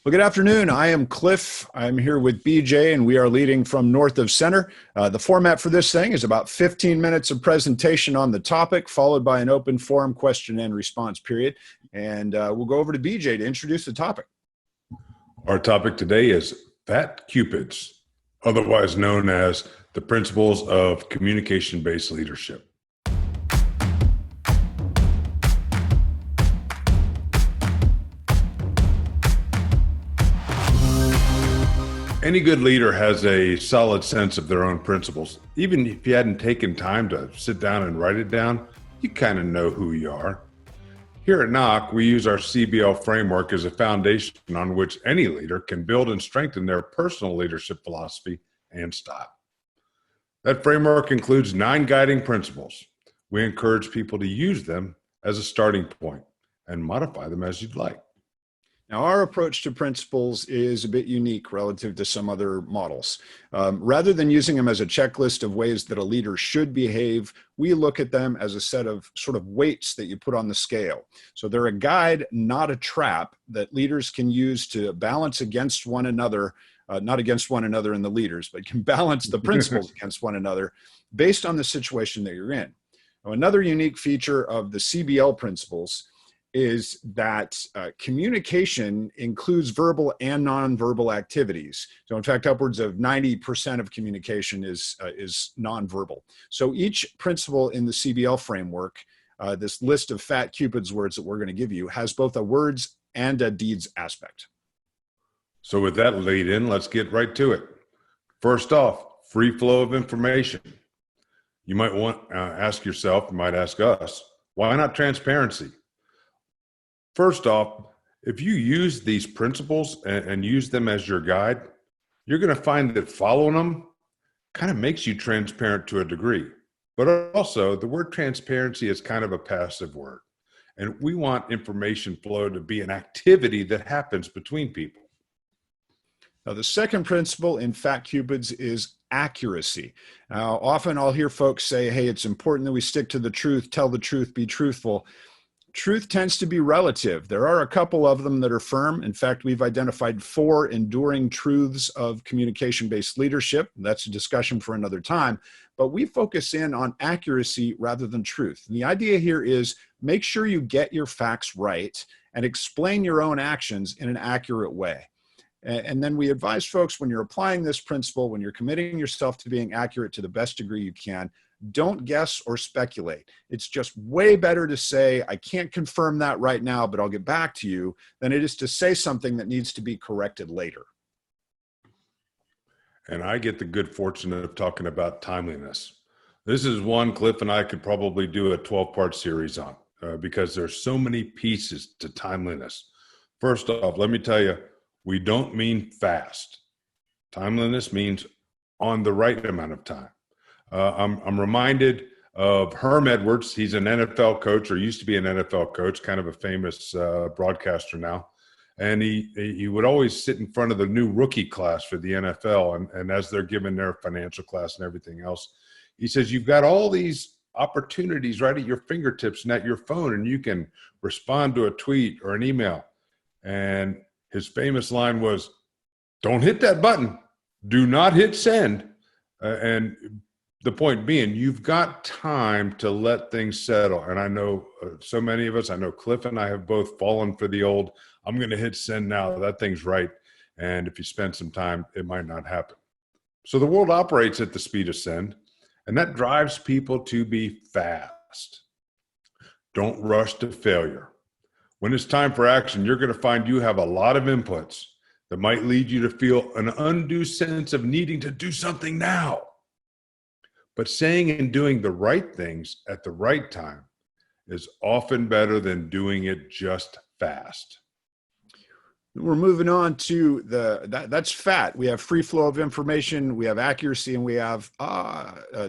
Well, good afternoon. I am Cliff. I'm here with BJ, and we are leading from north of center. The format for this thing is about 15 minutes of presentation on the topic, followed by an open forum question and response period. And we'll go over to BJ to introduce the topic. Our topic today is fat cupids, otherwise known as the principles of communication-based leadership. Any good leader has a solid sense of their own principles. Even if you hadn't taken time to sit down and write it down, you kind of know who you are. Here at NOC, we use our CBL framework as a foundation on which any leader can build and strengthen their personal leadership philosophy and style. That framework includes 9 guiding principles. We encourage people to use them as a starting point and modify them as you'd like. Now, our approach to principles is a bit unique relative to some other models. Rather than using them as a checklist of ways that a leader should behave, we look at them as a set of sort of weights that you put on the scale. So they're a guide, not a trap, that leaders can use to balance against one another, not against one another in the leaders, but can balance the principles against one another based on the situation that you're in. Now, another unique feature of the CBL principles is that communication includes verbal and nonverbal activities. So in fact, upwards of 90% of communication is nonverbal. So each principle in the CBL framework, this list of fat Cupid's words that we're going to give you, has both a words and a deeds aspect. So with that lead in, let's get right to it. First off, free flow of information. You might want ask yourself, you might ask us, why not transparency? First off, if you use these principles and use them as your guide, you're going to find that following them kind of makes you transparent to a degree. But also, the word transparency is kind of a passive word. And we want information flow to be an activity that happens between people. Now, the second principle in Fat Cupids is accuracy. Now, often I'll hear folks say, hey, it's important that we stick to the truth, tell the truth, be truthful. Truth tends to be relative. There are a couple of them that are firm. In fact, we've identified 4 enduring truths of communication-based leadership. That's a discussion for another time, but we focus in on accuracy rather than truth. And the idea here is make sure you get your facts right and explain your own actions in an accurate way. And then we advise folks, when you're applying this principle, when you're committing yourself to being accurate to the best degree you can, don't guess or speculate. It's just way better to say, I can't confirm that right now, but I'll get back to you, than it is to say something that needs to be corrected later. And I get the good fortune of talking about timeliness. This is one Cliff and I could probably do a 12-part series on because there's so many pieces to timeliness. First off, let me tell you, we don't mean fast. Timeliness means on the right amount of time. I'm reminded of Herm Edwards. He's an NFL coach, or used to be an NFL coach, kind of a famous broadcaster now. And he would always sit in front of the new rookie class for the NFL. And as they're giving their financial class and everything else, he says, you've got all these opportunities right at your fingertips and at your phone, and you can respond to a tweet or an email. And his famous line was, don't hit that button. Do not hit send. And the point being, you've got time to let things settle. And I know so many of us, I know Cliff and I have both fallen for the old, I'm going to hit send now, that thing's right. And if you spend some time, it might not happen. So the world operates at the speed of send, and that drives people to be fast. Don't rush to failure. When it's time for action, you're going to find you have a lot of inputs that might lead you to feel an undue sense of needing to do something now. But saying and doing the right things at the right time is often better than doing it just fast. We're moving on to that's fat. We have free flow of information, we have accuracy, and we have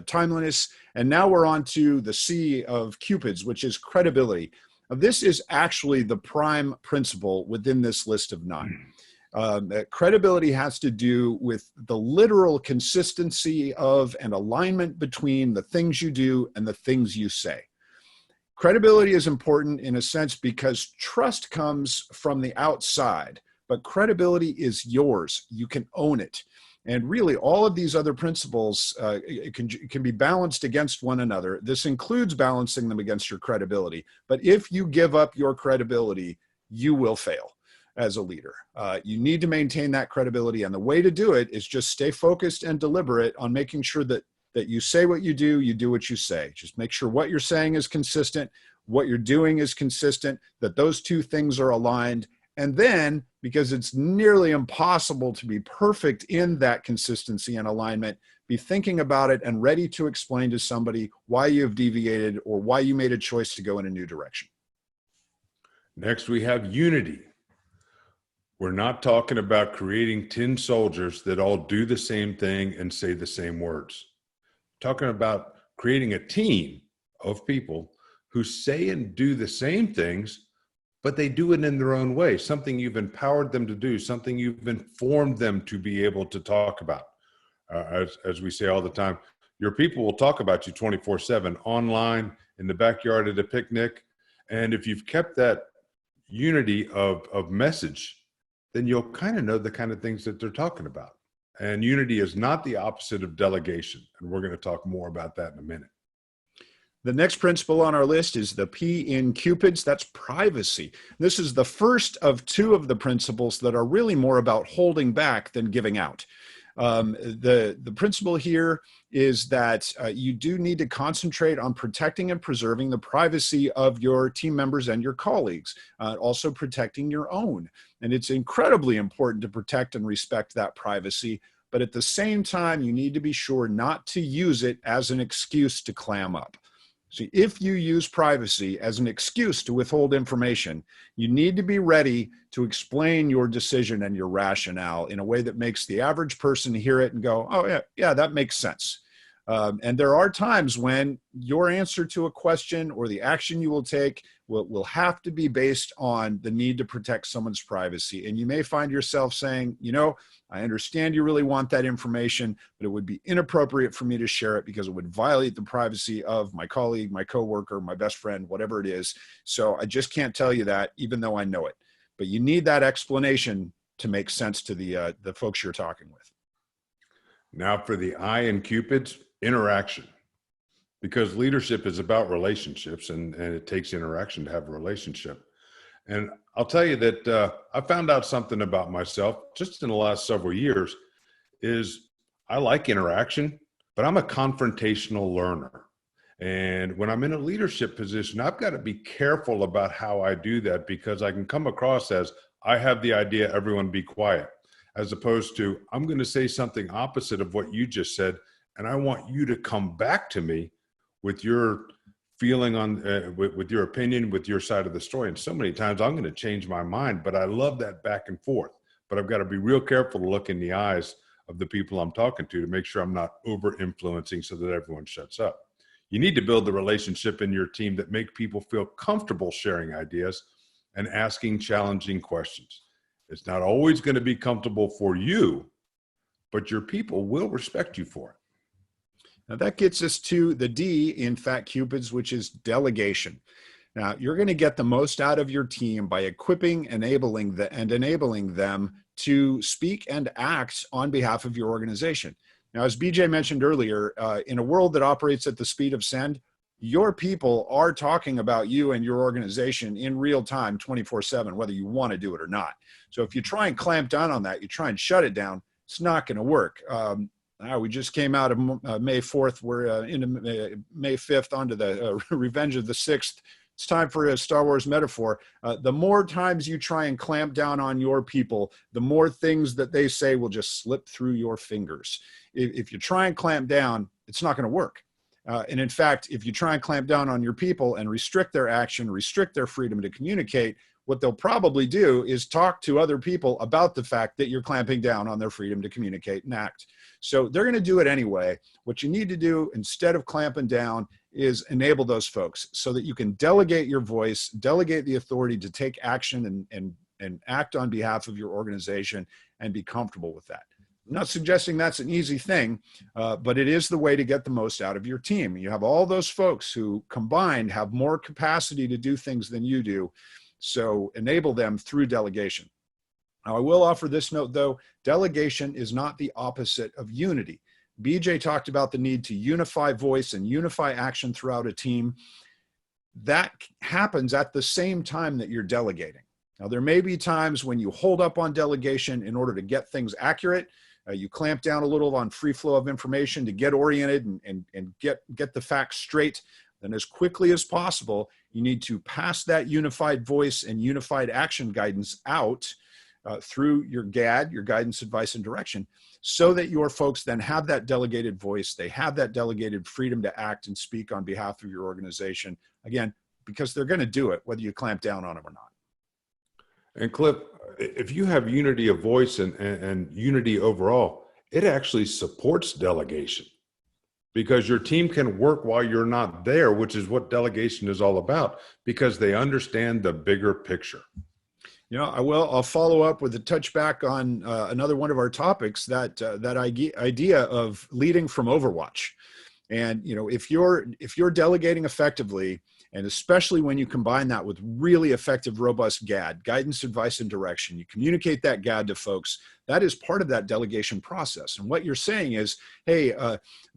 timeliness. And now we're on to the C of Cupids, which is credibility. Now, this is actually the prime principle within this list of 9. Credibility has to do with the literal consistency of and alignment between the things you do and the things you say. Credibility is important in a sense because trust comes from the outside, but credibility is yours. You can own it. And really, all of these other principles can be balanced against one another. This includes balancing them against your credibility. But if you give up your credibility, you will fail as a leader. You need to maintain that credibility. And the way to do it is just stay focused and deliberate on making sure that you say what you do what you say. Just make sure what you're saying is consistent, what you're doing is consistent, that those two things are aligned. And then, because it's nearly impossible to be perfect in that consistency and alignment, be thinking about it and ready to explain to somebody why you've deviated or why you made a choice to go in a new direction. Next, we have unity. We're not talking about creating 10 soldiers that all do the same thing and say the same words. Talking about creating a team of people who say and do the same things, but they do it in their own way, something you've empowered them to do, something you've informed them to be able to talk about. As we say all the time, your people will talk about you 24/7, online, in the backyard at a picnic. And if you've kept that unity of message, then you'll kind of know the kind of things that they're talking about. And unity is not the opposite of delegation. And we're going to talk more about that in a minute. The next principle on our list is the P in CUPIDS. That's privacy. This is the first of two of the principles that are really more about holding back than giving out. The principle here is that you do need to concentrate on protecting and preserving the privacy of your team members and your colleagues, also protecting your own. And it's incredibly important to protect and respect that privacy. But at the same time, you need to be sure not to use it as an excuse to clam up. See, if you use privacy as an excuse to withhold information, you need to be ready to explain your decision and your rationale in a way that makes the average person hear it and go, oh, yeah, that makes sense. And there are times when your answer to a question or the action you will take will have to be based on the need to protect someone's privacy. And you may find yourself saying, I understand you really want that information, but it would be inappropriate for me to share it because it would violate the privacy of my colleague, my coworker, my best friend, whatever it is. So I just can't tell you that, even though I know it. But you need that explanation to make sense to the folks you're talking with. Now for the I in CUPIDS, interaction. Because leadership is about relationships and it takes interaction to have a relationship. And I'll tell you that I found out something about myself just in the last several years is I like interaction, but I'm a confrontational learner. And when I'm in a leadership position, I've got to be careful about how I do that because I can come across as I have the idea, everyone be quiet, as opposed to I'm going to say something opposite of what you just said. And I want you to come back to me with your feeling on, with your opinion, with your side of the story. And so many times I'm going to change my mind, but I love that back and forth. But I've got to be real careful to look in the eyes of the people I'm talking to make sure I'm not over influencing so that everyone shuts up. You need to build the relationship in your team that make people feel comfortable sharing ideas and asking challenging questions. It's not always going to be comfortable for you, but your people will respect you for it. Now that gets us to the D in Fat Cupids, which is delegation. Now you're going to get the most out of your team by equipping, enabling them to speak and act on behalf of your organization. Now, as BJ mentioned earlier, in a world that operates at the speed of send, your people are talking about you and your organization in real time, 24/7, whether you want to do it or not. So if you try and clamp down on that, you try and shut it down, it's not going to work. We just came out of May 4th. We're into May 5th onto the Revenge of the 6th. It's time for a Star Wars metaphor. The more times you try and clamp down on your people, the more things that they say will just slip through your fingers. If you try and clamp down, it's not going to work. And in fact, if you try and clamp down on your people and restrict their action, restrict their freedom to communicate, what they'll probably do is talk to other people about the fact that you're clamping down on their freedom to communicate and act. So they're going to do it anyway. What you need to do instead of clamping down is enable those folks so that you can delegate your voice, delegate the authority to take action and act on behalf of your organization and be comfortable with that. I'm not suggesting that's an easy thing, but it is the way to get the most out of your team. You have all those folks who combined have more capacity to do things than you do. So enable them through delegation. Now, I will offer this note, though. Delegation is not the opposite of unity. BJ talked about the need to unify voice and unify action throughout a team. That happens at the same time that you're delegating. Now, there may be times when you hold up on delegation in order to get things accurate. You clamp down a little on free flow of information to get oriented and get the facts straight. Then as quickly as possible, you need to pass that unified voice and unified action guidance out through your GAD, your guidance, advice, and direction, so that your folks then have that delegated voice. They have that delegated freedom to act and speak on behalf of your organization. Again, because they're going to do it, whether you clamp down on them or not. And Cliff, if you have unity of voice and unity overall, it actually supports delegation, because your team can work while you're not there, which is what delegation is all about, because they understand the bigger picture. You know, I'll follow up with a touchback on another one of our topics, that idea of leading from Overwatch. And, you know, if you're delegating effectively, and especially when you combine that with really effective, robust GAD, guidance, advice, and direction, you communicate that GAD to folks. That is part of that delegation process. And what you're saying is, hey,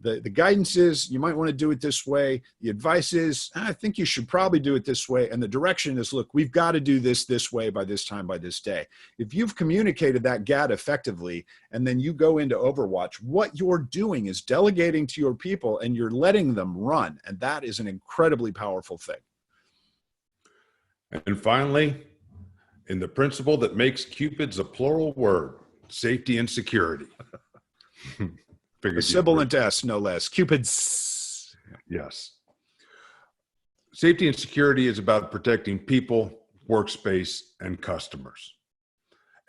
the guidance is you might want to do it this way. The advice is, I think you should probably do it this way. And the direction is, look, we've got to do this way by this time, by this day. If you've communicated that GAD effectively, and then you go into Overwatch, what you're doing is delegating to your people and you're letting them run. And that is an incredibly powerful thing. And finally, in the principle that makes CUPIDS a plural word, safety and security. A sibilant S, no less. CUPIDS. Yes. Safety and security is about protecting people, workspace, and customers.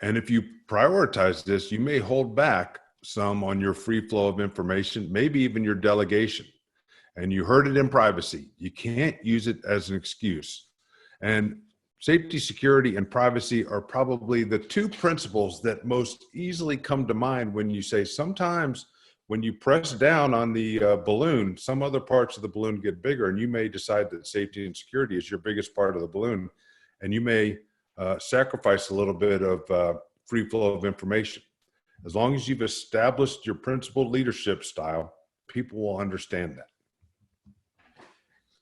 And if you prioritize this, you may hold back some on your free flow of information, maybe even your delegation. And you heard it in privacy. You can't use it as an excuse. And safety, security, and privacy are probably the two principles that most easily come to mind when you say sometimes when you press down on the balloon, some other parts of the balloon get bigger, and you may decide that safety and security is your biggest part of the balloon, and you may sacrifice a little bit of free flow of information. As long as you've established your principled leadership style, people will understand that.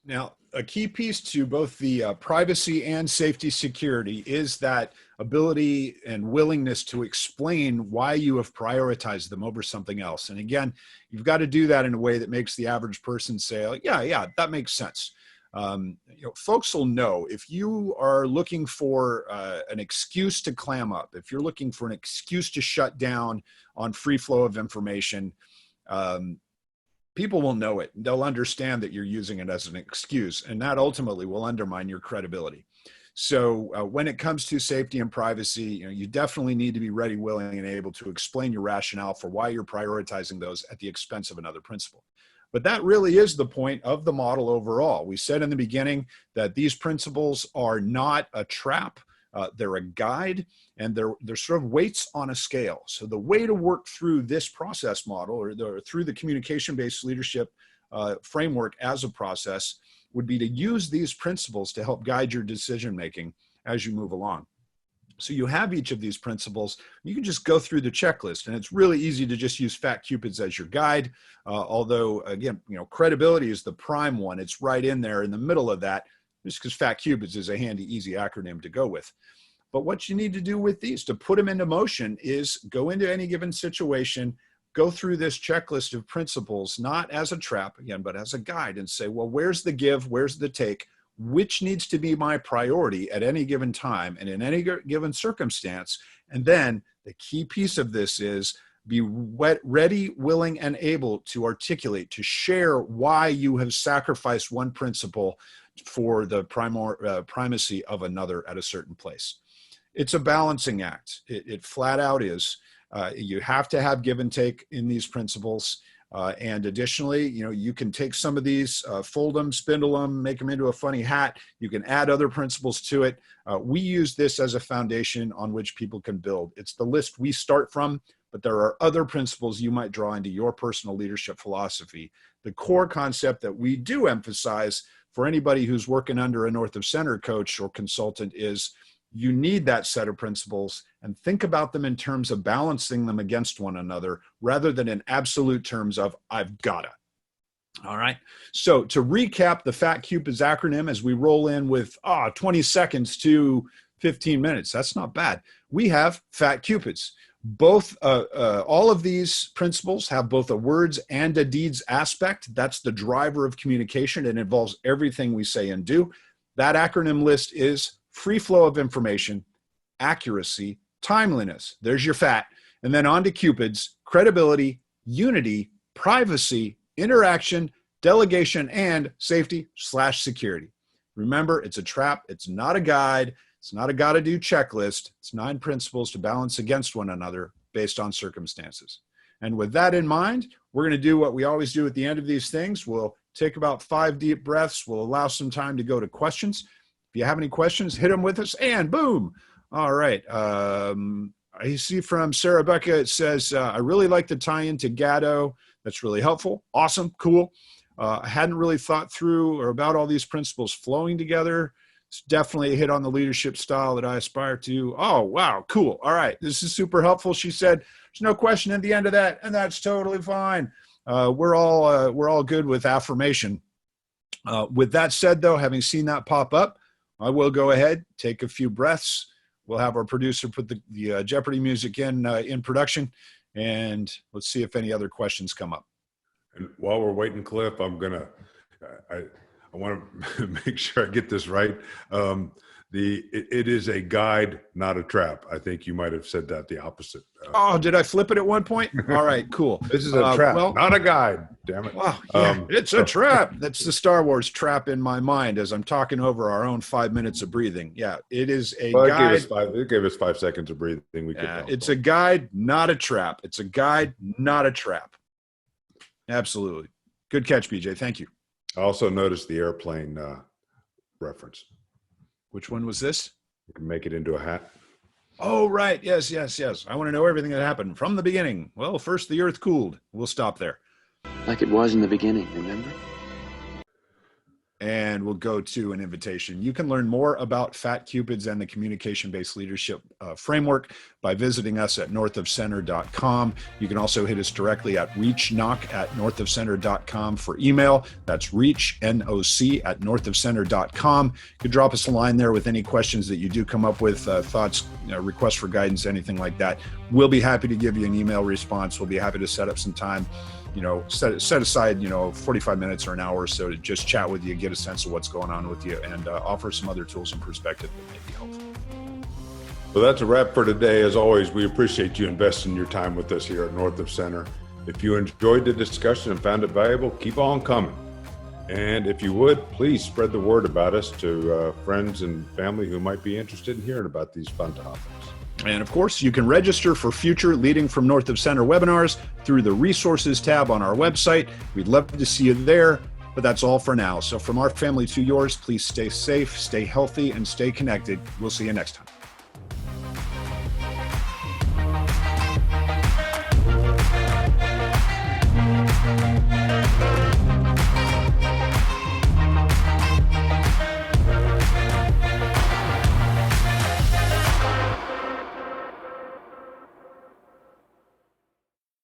Now, a key piece to both the privacy and safety security is that ability and willingness to explain why you have prioritized them over something else. And again, you've got to do that in a way that makes the average person say, like, yeah, that makes sense. Folks will know if you are looking for an excuse to clam up, if you're looking for an excuse to shut down on free flow of information, people will know it. They'll understand that you're using it as an excuse, and that ultimately will undermine your credibility. So when it comes to safety and privacy, you definitely need to be ready, willing, and able to explain your rationale for why you're prioritizing those at the expense of another principle. But that really is the point of the model overall. We said in the beginning that these principles are not a trap. They're a guide, and they're sort of weights on a scale. So the way to work through this process model, or through the communication-based leadership framework as a process, would be to use these principles to help guide your decision-making as you move along. So you have each of these principles. You can just go through the checklist, and it's really easy to just use Fat Cupids as your guide. Although, again, credibility is the prime one. It's right in there in the middle of that, just because Fat Cupids is a handy, easy acronym to go with. But what you need to do with these to put them into motion is go into any given situation, go through this checklist of principles, not as a trap, again, but as a guide, and say, well, where's the give? Where's the take? Which needs to be my priority at any given time and in any given circumstance? And then the key piece of this is be ready, willing, and able to articulate, to share why you have sacrificed one principle for the primacy of another at a certain place. It's a balancing act. It flat out is. You have to have give and take in these principles. And additionally, you can take some of these, fold them, spindle them, make them into a funny hat. You can add other principles to it. We use this as a foundation on which people can build. It's the list we start from, but there are other principles you might draw into your personal leadership philosophy. The core concept that we do emphasize for anybody who's working under a North of Center coach or consultant is You need that set of principles, and think about them in terms of balancing them against one another rather than in absolute terms of I've gotta. All right. So to recap the Fat CUPIDS acronym as we roll in with 20 seconds to 15 minutes, that's not bad. We have Fat CUPIDS. Both, all of these principles have both a words and a deeds aspect. That's the driver of communication. It involves everything we say and do. That acronym list is free flow of information, accuracy, timeliness. There's your FAT. And then on to CUPIDS: credibility, unity, privacy, interaction, delegation, and safety/security. Remember, it's a trap. It's not a guide. It's not a gotta-do checklist. It's 9 principles to balance against one another based on circumstances. And with that in mind, we're going to do what we always do at the end of these things. We'll take about 5 deep breaths. We'll allow some time to go to questions. If you have any questions, hit them with us, and boom. All right. I see from Sarah Becca, it says, I really like the tie-in to Gatto. That's really helpful. Awesome. Cool. I hadn't really thought through or about all these principles flowing together. It's definitely a hit on the leadership style that I aspire to. Oh, wow. Cool. All right. This is super helpful. She said, there's no question at the end of that, and that's totally fine. We're all good with affirmation. With that said, though, having seen that pop up, I will go ahead, take a few breaths. We'll have our producer put the Jeopardy music in production, and let's see if any other questions come up. And while we're waiting, Cliff, I want to make sure I get this right. It is a guide, not a trap. I think you might have said that the opposite. Did I flip it at one point? All right, cool. This is a trap, not a guide. Damn it. Wow, yeah, it's a trap. That's the Star Wars trap in my mind as I'm talking over our own 5 minutes of breathing. Yeah, it is a guide. It gave us 5 seconds of breathing. It's a guide, not a trap. It's a guide, not a trap. Absolutely. Good catch, BJ. Thank you. I also noticed the airplane reference. Which one was this? You can make it into a hat. Oh, right. Yes. I want to know everything that happened from the beginning. Well, first the earth cooled. We'll stop there. Like it was in the beginning, remember? And we'll go to an invitation. You can learn more about Fat CUPIDS and the communication-based leadership framework by visiting us at northofcenter.com. You can also hit us directly at reachnoc@northofcenter.com for email. That's reach, NOC, at northofcenter.com. You can drop us a line there with any questions that you do come up with, thoughts, requests for guidance, anything like that. We'll be happy to give you an email response. We'll be happy to set up some time. Set aside, 45 minutes or an hour or so to just chat with you, get a sense of what's going on with you, and offer some other tools and perspective that may be helpful. Well, that's a wrap for today. As always, we appreciate you investing your time with us here at North of Center. If you enjoyed the discussion and found it valuable, keep on coming. And if you would, please spread the word about us to friends and family who might be interested in hearing about these fun topics. And of course, you can register for future Leading from North of Center webinars through the resources tab on our website. We'd love to see you there, but that's all for now. So from our family to yours, please stay safe, stay healthy, and stay connected. We'll see you next time.